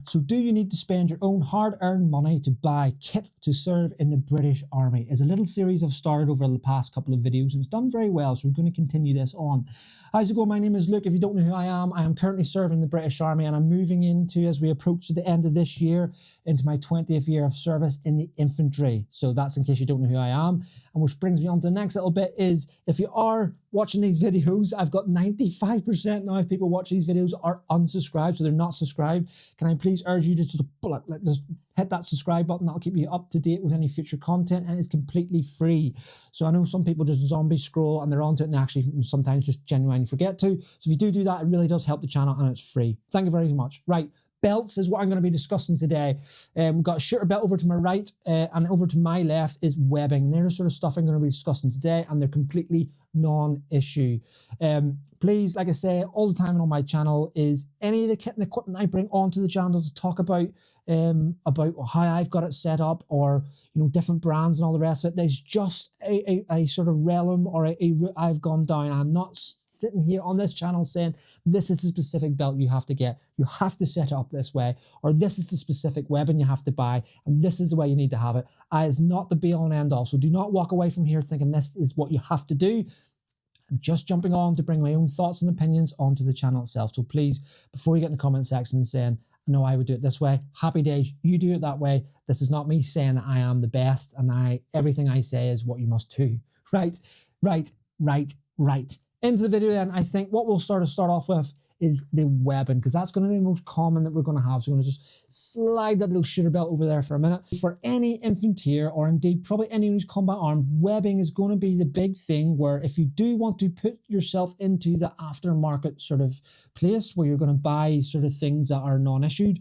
So do you need to spend your own hard-earned money to buy kit to serve in the British Army? It's a little series I've started over the past couple of videos and it's done very well, so we're going to continue this on. How's it going? My name is Luke. If you don't know who I am currently serving the British Army and I'm moving into, as we approach the end of this year, into my 20th year of service in the infantry. So that's in case you don't know who I am. And which brings me on to the next little bit is, if you are watching these videos, I've got 95% now of people watching these videos are unsubscribed, so they're not subscribed. Can I please urge you just hit that subscribe button? That'll keep you up to date with any future content and it's completely free. So I know some people just zombie scroll and they're onto it and they actually sometimes just genuinely forget to. So if you do that, it really does help the channel and it's free. Thank you very much. Right. Belts is what I'm going to be discussing today. We've got a shooter belt over to my right and over to my left is webbing. And they're the sort of stuff I'm going to be discussing today and they're completely non-issue. Please, like I say all the time on my channel, is any of the kit and equipment I bring onto the channel to talk about how I've got it set up, or different brands and all the rest of it. There's just a sort of realm or a route I've gone down. I'm not sitting here on this channel saying this is the specific belt you have to get, you have to set it up this way, or this is the specific weapon you have to buy and this is the way you need to have it. It's not the be all and end all. So do not walk away from here thinking this is what you have to do. I'm just jumping on to bring my own thoughts and opinions onto the channel itself. So please, before you get in the comment section saying, no, I would do it this way, happy days, you do it that way. This is not me saying that I am the best and everything I say is what you must do. Right. Into the video then, I think what we'll start off with is the webbing, because that's going to be the most common that we're going to have. So I'm going to just slide that little shooter belt over there for a minute. For any infantry, or indeed probably anyone who's combat armed, webbing is going to be the big thing, where if you do want to put yourself into the aftermarket sort of place where you're going to buy sort of things that are non-issued,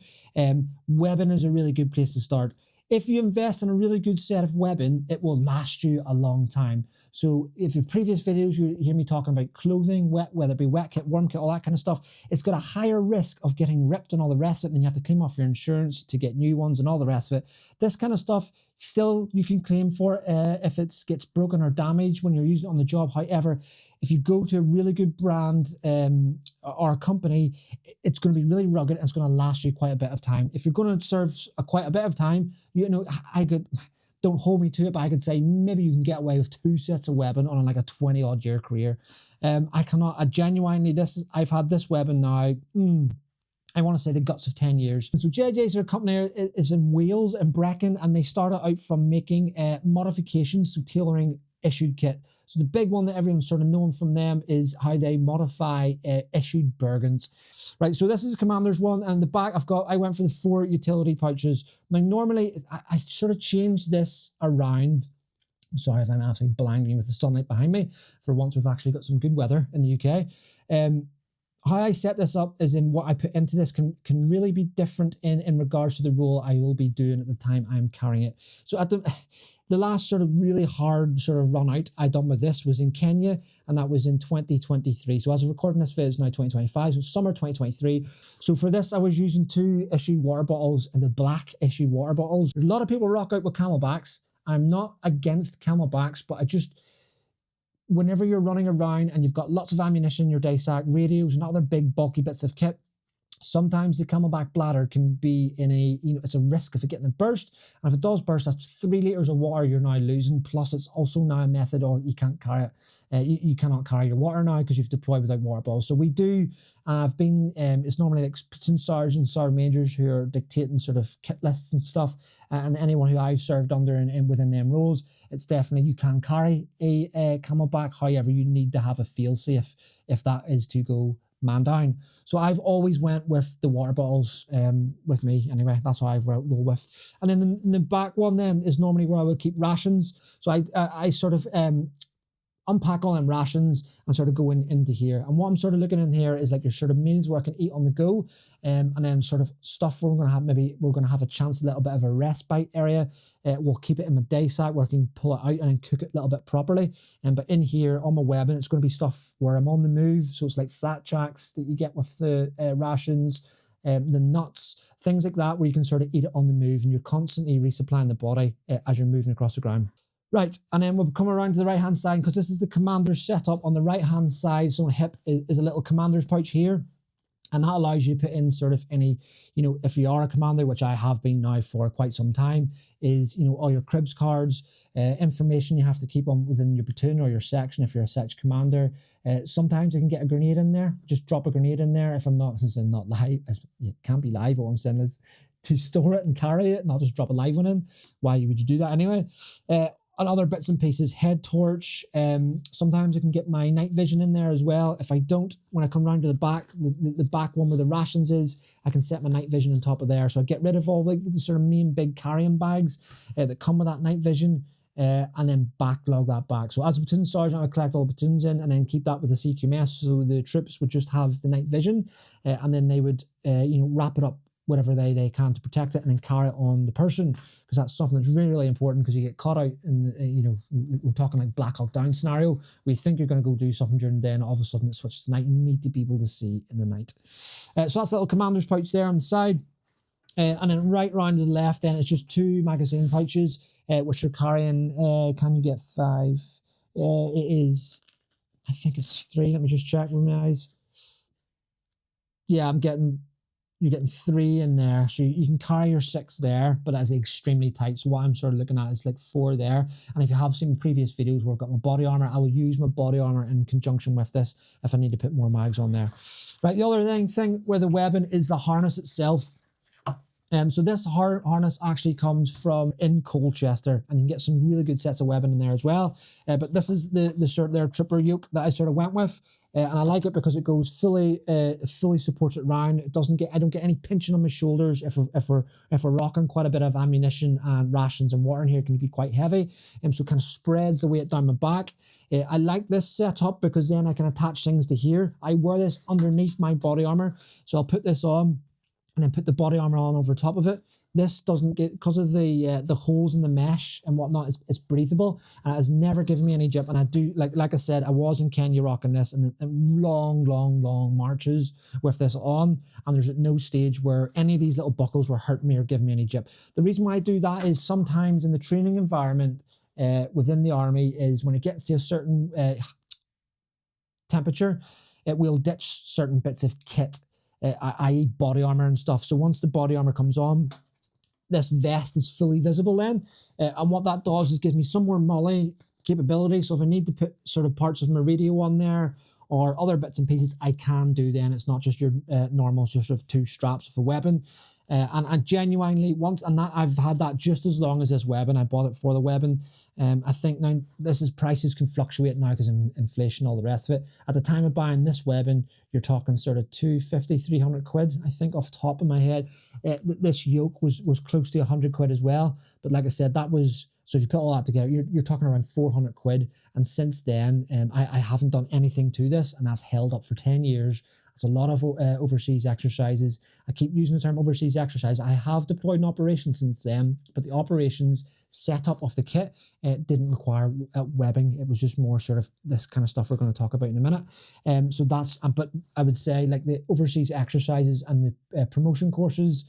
webbing is a really good place to start. If you invest in a really good set of webbing, it will last you a long time. So if in previous videos you hear me talking about clothing, whether it be wet kit, warm kit, all that kind of stuff, it's got a higher risk of getting ripped and all the rest of it, and then you have to claim off your insurance to get new ones and all the rest of it. This kind of stuff, still you can claim for if it gets broken or damaged when you're using it on the job. However, if you go to a really good brand or a company, it's going to be really rugged and it's going to last you quite a bit of time. If you're going to serve quite a bit of time, don't hold me to it, but I could say maybe you can get away with 2 sets of webbing on like a 20-odd year career. I've had this webbing now, I want to say the guts of 10 years. So JJ's are a company is in Wales and Brecon, and they started out from making modifications, so tailoring issued kit. So the big one that everyone's sort of known from them is how they modify issued Bergens. Right, so this is a Commander's one, and the back I went for the 4 utility pouches. Now normally, I sort of changed this around. I'm sorry if I'm absolutely blinding you with the sunlight behind me. For once, we've actually got some good weather in the UK. How I set this up is in what I put into this can really be different in regards to the role I will be doing at the time I'm carrying it. So at the last sort of really hard sort of run out I done with this was in Kenya, and that was in 2023. So as of recording this video, it's now 2025, so summer 2023. So for this, I was using 2 issued water bottles, and the black issued water bottles. A lot of people rock out with camelbacks. I'm not against camelbacks, but whenever you're running around and you've got lots of ammunition in your day sack, radios and other big bulky bits of kit, sometimes the camelback bladder can be in it's a risk of it getting a burst. And if it does burst, that's 3 litres of water you're now losing. Plus it's also now a method or you can't carry it. You cannot carry your water now because you've deployed without water bottles. So we do, it's normally like platoon sergeants and sergeant majors who are dictating sort of kit lists and stuff. And anyone who I've served under and within them roles, it's definitely you can carry a camelback. However, you need to have a fail-safe if that is to go man down. So I've always went with the water bottles with me anyway. That's how I've rolled with. And then the back one then is normally where I would keep rations. So I sort of unpack all them rations and sort of go into here. And what I'm sort of looking in here is like your sort of meals where I can eat on the go, and then sort of stuff where we're going to have a chance, a little bit of a respite area. We'll keep it in my day sack where I can pull it out and then cook it a little bit properly. But in here on my webbing, it's going to be stuff where I'm on the move. So it's like flat jacks that you get with the rations, the nuts, things like that, where you can sort of eat it on the move and you're constantly resupplying the body as you're moving across the ground. Right, and then we'll come around to the right-hand side, because this is the commander's setup. On the right-hand side, so on hip, is a little commander's pouch here. And that allows you to put in sort of any, if you are a commander, which I have been now for quite some time, is, all your cribs cards, information you have to keep on within your platoon or your section if you're a section commander. Sometimes I can get a grenade in there, just drop a grenade in there if I'm not, since I'm not live, it can't be live, all I'm saying is to store it and carry it, and I'll just drop a live one in. Why would you do that anyway? And other bits and pieces, head torch. Sometimes I can get my night vision in there as well. If I don't, when I come round to the back, the back one where the rations is, I can set my night vision on top of there. So I get rid of all the sort of main big carrying bags that come with that night vision, and then backlog that back. So as a platoon sergeant, I would collect all the platoons in and then keep that with the CQMS. So the troops would just have the night vision, and then they would, wrap it up whatever they can to protect it, and then carry it on the person, because that's something that's really, really important, because you get caught out in, we're talking like Black Hawk Down scenario, where you think you're going to go do something during the day and all of a sudden it switches to night. You need to be able to see in the night. So that's a little commander's pouch there on the side. And then right round to the left, then it's just 2 magazine pouches, which are carrying, can you get 5? It is, I think it's 3. Let me just check with my eyes. Yeah, you're getting 3 in there, so you can carry your 6 there, but that's extremely tight. So what I'm sort of looking at is like 4 there. And if you have seen previous videos where I've got my body armor, I will use my body armor in conjunction with this if I need to put more mags on there. Right, the other thing with the weapon is the harness itself. So this harness actually comes from in Colchester, and you can get some really good sets of webbing in there as well. But this is the sort of their tripper yoke that I sort of went with. And I like it because it goes fully supports it round. It I don't get any pinching on my shoulders if we're rocking quite a bit of ammunition and rations and water in here. It can be quite heavy, so it kind of spreads the weight down my back. I like this setup because then I can attach things to here. I wear this underneath my body armor, so I'll put this on and then put the body armor on over top of it. This doesn't get, because of the holes in the mesh and whatnot, it's breathable, and it has never given me any jip. And I do, like I said, I was in Kenya rocking this and long marches with this on, and there's at no stage where any of these little buckles were hurting me or giving me any jip. The reason why I do that is sometimes in the training environment within the army is when it gets to a certain temperature, it will ditch certain bits of kit, i.e. body armor and stuff. So once the body armor comes on, this vest is fully visible then. And what that does is gives me some more melee capability. So if I need to put sort of parts of my radio on there or other bits and pieces, I can do then. It's not just your normal sort of 2 straps of a weapon. And I genuinely I've had that just as long as this weapon. I bought it for the weapon. I think now prices can fluctuate now because of inflation, all the rest of it. At the time of buying this weapon, you're talking sort of 250, 300 quid, I think, off the top of my head. This yoke was close to 100 quid as well. But like I said, so if you put all that together, you're talking around 400 quid. And since then, I haven't done anything to this, and that's held up for 10 years. It's a lot of overseas exercises. I keep using the term overseas exercise. I have deployed an operation since then, but the operations setup of the kit didn't require webbing. It was just more sort of this kind of stuff we're going to talk about in a minute. But I would say like the overseas exercises and the promotion courses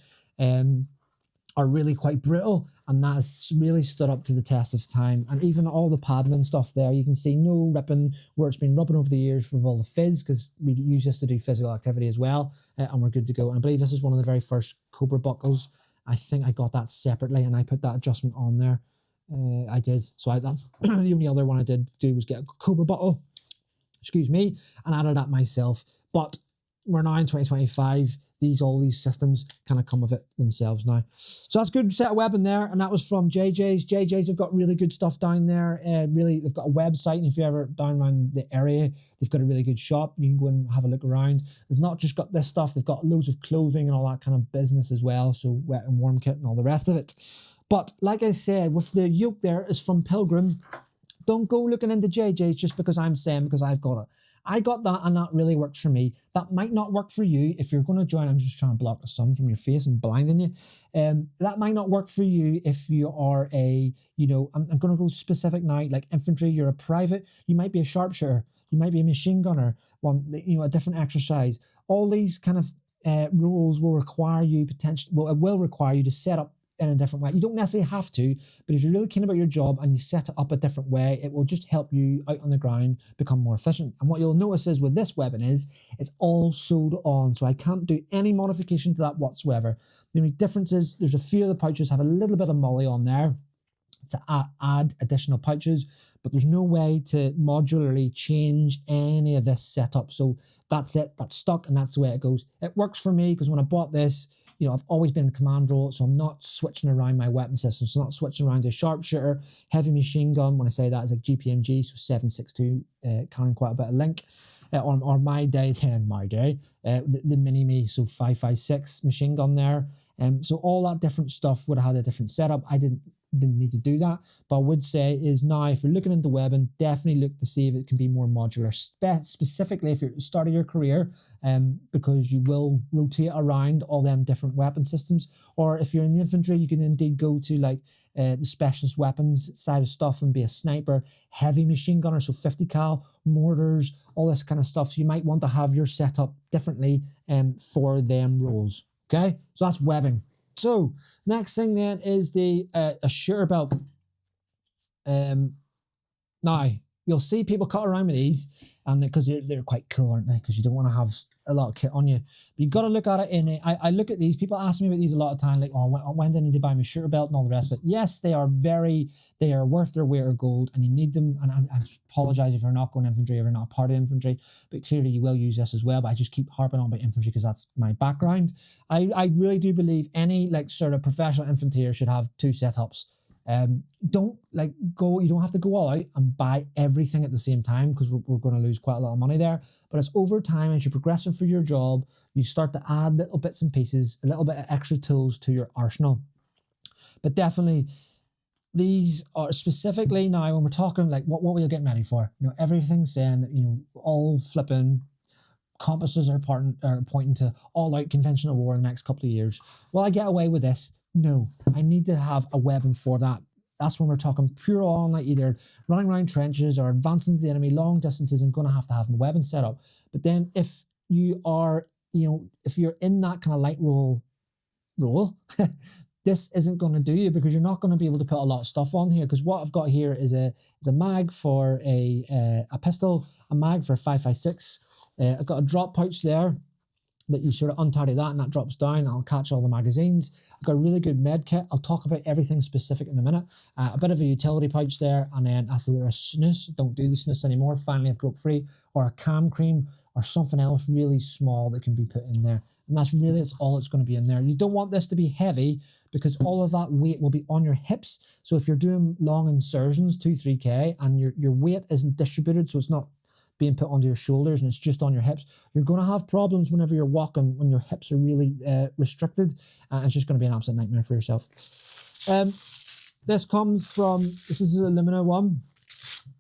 are really quite brutal, and that has really stood up to the test of time. And even all the padding and stuff there, you can see no ripping where it's been rubbing over the years with all the fizz, because we use this to do physical activity as well, and we're good to go. And I believe this is one of the very first Cobra buckles. I think I got that separately, and I put that adjustment on there. I did. So that's the only other one I did do was get a Cobra buckle, and added that myself. But we're now in 2025. All these systems kind of come with it themselves now. So that's a good set of webbing there, and that was from JJ's. JJ's have got really good stuff down there. They've got a website, and if you're ever down around the area, they've got a really good shop. You can go and have a look around. They've not just got this stuff, they've got loads of clothing and all that kind of business as well, so wet and warm kit and all the rest of it. But like I said, with the yoke there is from Pilgrim. Don't go looking into JJ's just because I'm saying, because I've got it. I got that, and that really works for me. That might not work for you if you're going to join. I'm just trying to block the sun from your face and blinding you. That might not work for you if you are I'm going to go specific now, like infantry. You're a private. You might be a sharpshooter. You might be a machine gunner. A different exercise. All these kind of roles will require you it will require you to set up in a different way. You don't necessarily have to, but if you're really keen about your job and you set it up a different way, it will just help you out on the ground become more efficient. And what you'll notice is with this webbing is it's all sewed on, so I can't do any modification to that whatsoever. The only difference is there's a few of the pouches have a little bit of molly on there to add additional pouches, but there's no way to modularly change any of this setup. So that's it, that's stuck, and that's the way it goes. It works for me because when I bought this, you know, I've always been in command role, so I'm not switching around my weapon system. So I'm not switching around to a sharpshooter, heavy machine gun. When I say that, it's like GPMG, so 7.62, carrying quite a bit of link. Or my day, the mini-me, so 5.56 machine gun there. So all that different stuff would have had a different setup. I didn't need to do that, but I would say is now if you're looking into webbing, definitely look to see if it can be more modular, specifically if you're at the start of your career, because you will rotate around all them different weapon systems. Or if you're in the infantry, you can indeed go to like the specialist weapons side of stuff and be a sniper, heavy machine gunner, so 50 cal, mortars, all this kind of stuff. So you might want to have your setup differently for them roles. Okay, so that's webbing. So next thing then is the a shooter belt. Now you'll see people cut around with these, and because they're quite cool, aren't they? Because you don't want to have a lot of kit on you. But you got to look at it in a. I look at these. People ask me about these a lot of time, like, oh, when do I need to buy my shooter belt and all the rest of it? Yes, they are worth their weight of gold, and you need them. And I apologize if you're not going infantry, if you're not a part of infantry, but clearly you will use this as well. But I just keep harping on about infantry because that's my background. I really do believe any like sort of professional infantry should have two setups. Don't you don't have to go all out and buy everything at the same time, because we're going to lose quite a lot of money there. But it's over time, as you're progressing through your job, you start to add little bits and pieces, a little bit of extra tools to your arsenal. But definitely these are specifically now when we're talking like what were you getting ready for? You know, everything's saying that, you know, all flipping compasses are pointing to all out conventional war in the next couple of years. Will I get away with this? No, I need to have a weapon for that. That's when we're talking pure on, like either running around trenches or advancing to the enemy long distances, and going to have a weapon set up. But then if you are, you know, if you're in that kind of light role, this isn't going to do you, because you're not going to be able to put a lot of stuff on here. Because what I've got here is a mag for a pistol, a mag for a 5.56. I've got a drop pouch there that you sort of untidy that and that drops down. I'll catch all the magazines. I've got a really good med kit. I'll talk about everything specific in a minute. A bit of a utility pouch there, and then I say there a snus. Don't do the snus anymore. Finally, I've broke free. Or a cam cream or something else really small that can be put in there. And that's all it's going to be in there. You don't want this to be heavy, because all of that weight will be on your hips. So if you're doing long insertions, 2-3K, and your weight isn't distributed, so it's not being put onto your shoulders and it's just on your hips, you're going to have problems whenever you're walking when your hips are really restricted. It's just going to be an absolute nightmare for yourself. This is an alumina one,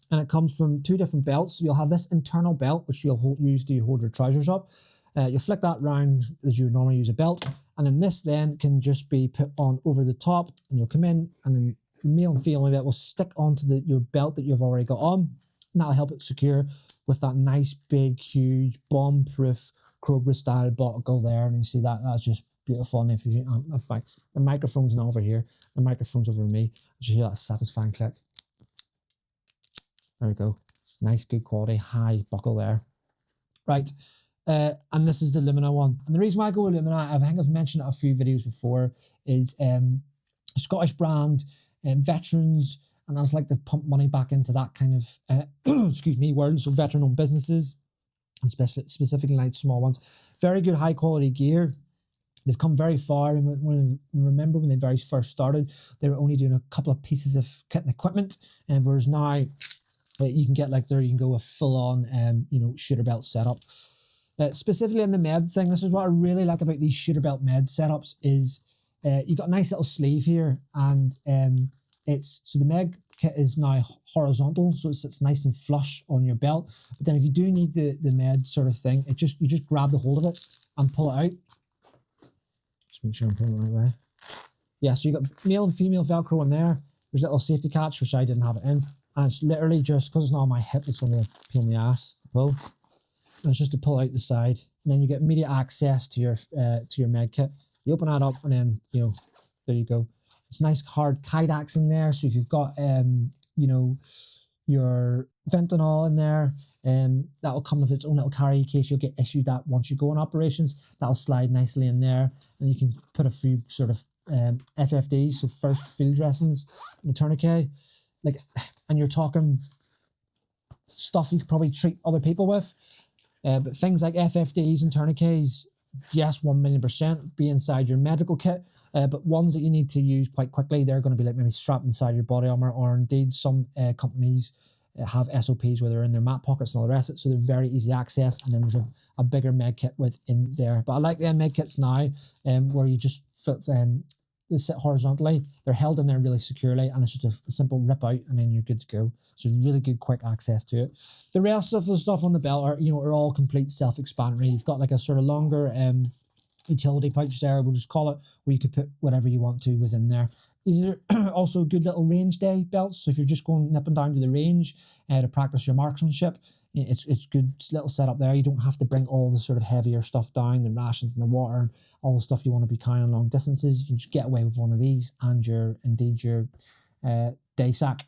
and it comes from two different belts. You'll have this internal belt, which you'll use to hold your trousers up. You flick that round as you would normally use a belt, and then this then can just be put on over the top, and you'll come in, and then the male and female belt will stick onto your belt that you've already got on, and that'll help it secure with that nice big huge bomb-proof Cobra style buckle there. And you see that's just beautiful. And if the microphone's not over here, the microphone's over me, you hear that satisfying click. There we go. Nice, good quality, high buckle there. Right. And this is the alumina one. And the reason why I go with alumina, I think I've mentioned it a few videos before, is a Scottish brand, veterans, and I just like to pump money back into that kind of, world. So veteran-owned businesses, and specifically like small ones. Very good high-quality gear. They've come very far. And remember when they very first started, they were only doing a couple of pieces of kit and equipment, and whereas now you can get you can go a full-on, shooter belt setup. Specifically in the med thing, this is what I really like about these shooter belt med setups is you've got a nice little sleeve here, and so the med kit is now horizontal, so it sits nice and flush on your belt. But then if you do need the med sort of thing, you just grab the hold of it and pull it out. Just make sure I'm pulling it the right way. Yeah, so you got male and female Velcro in there. There's a little safety catch, which I didn't have it in. And it's literally just, because it's not on my hip, it's going to be a pain in the ass to pull. And it's just to pull out the side. And then you get immediate access to your med kit. You open that up, and then, There you go. It's nice hard Kydex in there. So if you've got, your fentanyl in there, that'll come with its own little carry case. You'll get issued that once you go on operations. That'll slide nicely in there, and you can put a few sort of FFDs, so first field dressings, in a tourniquet, and you're talking stuff you could probably treat other people with. But things like FFDs and tourniquets, yes, 1,000,000% be inside your medical kit. But ones that you need to use quite quickly, they're going to be like maybe strapped inside your body armor, or indeed some companies have SOPs where they're in their mat pockets and all the rest of it, so they're very easy access. And then there's a bigger med kit within there. But I like the med kits now, where you just fit they sit horizontally. They're held in there really securely, and it's just a simple rip out, and then you're good to go. So really good quick access to it. The rest of the stuff on the belt are all complete self-explanatory. You've got like a sort of longer utility pouch there, we'll just call it, where you could put whatever you want to within there. These are also good little range day belts. So if you're just going nipping down to the range to practice your marksmanship, it's good little setup there. You don't have to bring all the sort of heavier stuff down, the rations and the water and all the stuff you want to be carrying long distances. You can just get away with one of these and your day sack.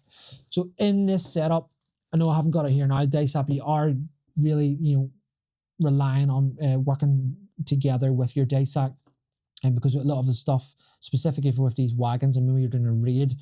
So in this setup, I know I haven't got it here now, day sack, you are really relying on working together with your day sack, and because a lot of the stuff specifically for with these wagons, and when you're doing a raid,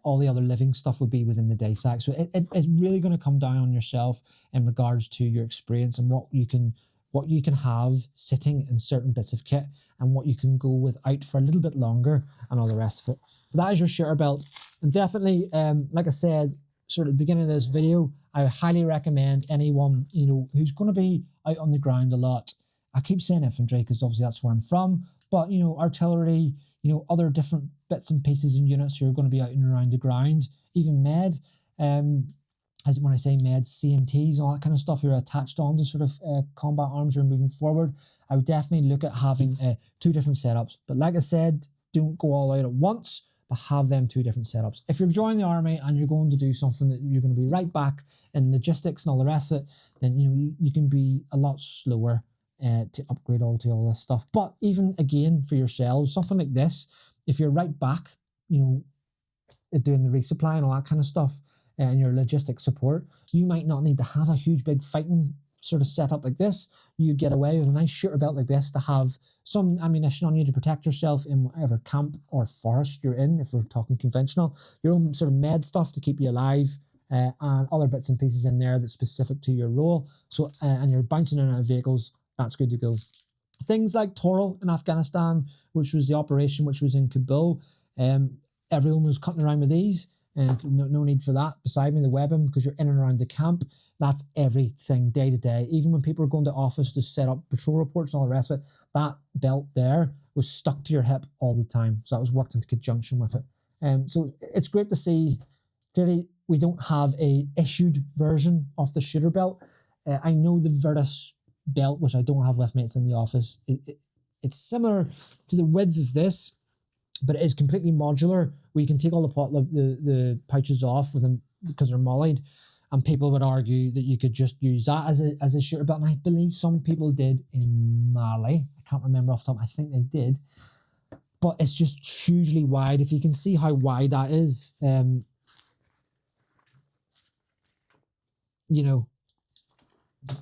all the other living stuff would be within the day sack. So it's really going to come down on yourself in regards to your experience and what you can have sitting in certain bits of kit, and what you can go without for a little bit longer, and all the rest of it. But that is your shooter belt, and definitely, like I said, sort of at the beginning of this video, I highly recommend anyone who's going to be out on the ground a lot. I keep saying infantry because obviously that's where I'm from, but artillery, other different bits and pieces and units who are going to be out and around the ground, even med, as when I say med, CMTs, all that kind of stuff, you're attached on to sort of combat arms, you're moving forward. I would definitely look at having 2 different setups. But like I said, don't go all out at once, but have them 2 different setups. If you're joining the army and you're going to do something that you're going to be right back in logistics and all the rest of it, then you can be a lot slower to upgrade to all this stuff. But even again, for yourselves, something like this, if you're right back, doing the resupply and all that kind of stuff, and your logistics support, you might not need to have a huge big fighting sort of setup like this. You get away with a nice shooter belt like this to have some ammunition on you to protect yourself in whatever camp or forest you're in, if we're talking conventional, your own sort of med stuff to keep you alive, and other bits and pieces in there that's specific to your role. So and you're bouncing in and out of vehicles, that's good to go. Things like Toral in Afghanistan, which was the operation which was in Kabul, everyone was cutting around with these, and no need for that. Beside me, the weapon, because you're in and around the camp, that's everything day to day. Even when people are going to office to set up patrol reports and all the rest of it, that belt there was stuck to your hip all the time. So that was worked into conjunction with it. So it's great to see. Clearly, we don't have a issued version of the shooter belt. I know the Virtus belt, which I don't have with me, it's in the office. It's similar to the width of this, but it is completely modular, where you can take all the pouches off with them because they're mollied, and people would argue that you could just use that as a shooter belt, and I believe some people did in Mali. I can't remember off the top, I think they did, but it's just hugely wide. If you can see how wide that is,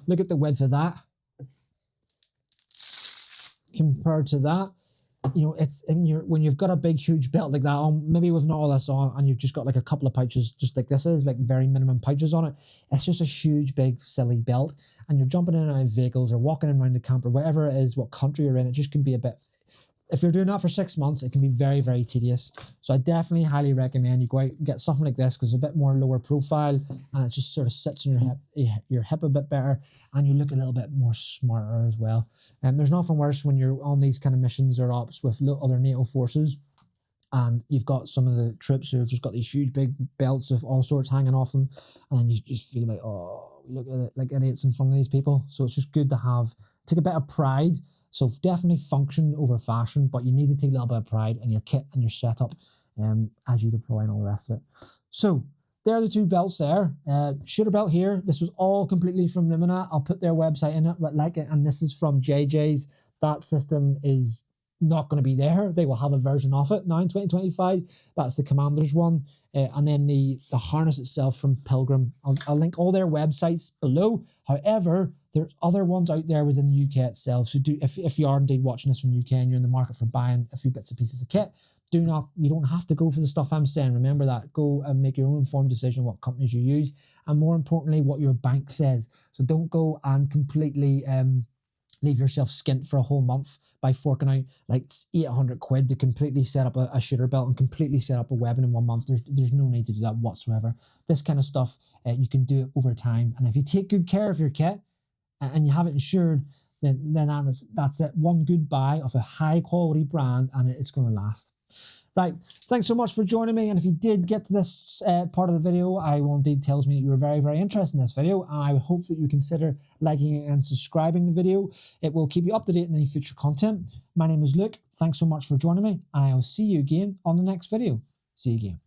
look at the width of that compared to that. It's when you've got a big huge belt like that on, maybe with not all this on, and you've just got like a couple of pouches just like this is, like very minimum pouches on it, it's just a huge big silly belt, and you're jumping in and out of vehicles or walking in around the camp or whatever it is, what country you're in, it just can be a bit, if you're doing that for 6 months, it can be very, very tedious. So I definitely highly recommend you go out and get something like this, because it's a bit more lower profile, and it just sort of sits in your hip a bit better, and you look a little bit more smarter as well. And there's nothing worse when you're on these kind of missions or ops with other NATO forces, and you've got some of the troops who have just got these huge big belts of all sorts hanging off them, and then you just feel like, oh, look at it, like idiots in front of these people. So it's just good to take a bit of pride. So definitely function over fashion, but you need to take a little bit of pride in your kit and your setup as you deploy and all the rest of it. So there are the 2 belts there. Shooter belt here. This was all completely from Limina. I'll put their website in it, but and this is from JJ's. That system is not going to be there. They will have a version of it now in 2025. That's the Commander's one. And then the harness itself from Pilgrim. I'll link all their websites below. However, there's other ones out there within the UK itself. So if you are indeed watching this from the UK and you're in the market for buying a few bits and pieces of kit, you don't have to go for the stuff I'm saying. Remember that. Go and make your own informed decision what companies you use, and more importantly, what your bank says. So don't go and completely leave yourself skint for a whole month by forking out like 800 quid to completely set up a shooter belt and completely set up a weapon in 1 month. There's no need to do that whatsoever. This kind of stuff, you can do it over time. And if you take good care of your kit and you have it insured, then that's it. One good buy of a high quality brand and it's going to last. Right, thanks so much for joining me, and if you did get to this part of the video, I will indeed tells me that you were very, very interested in this video, and I would hope that you consider liking and subscribing the video. It will keep you up to date on any future content. My name is Luke, thanks so much for joining me, and I will see you again on the next video. See you again.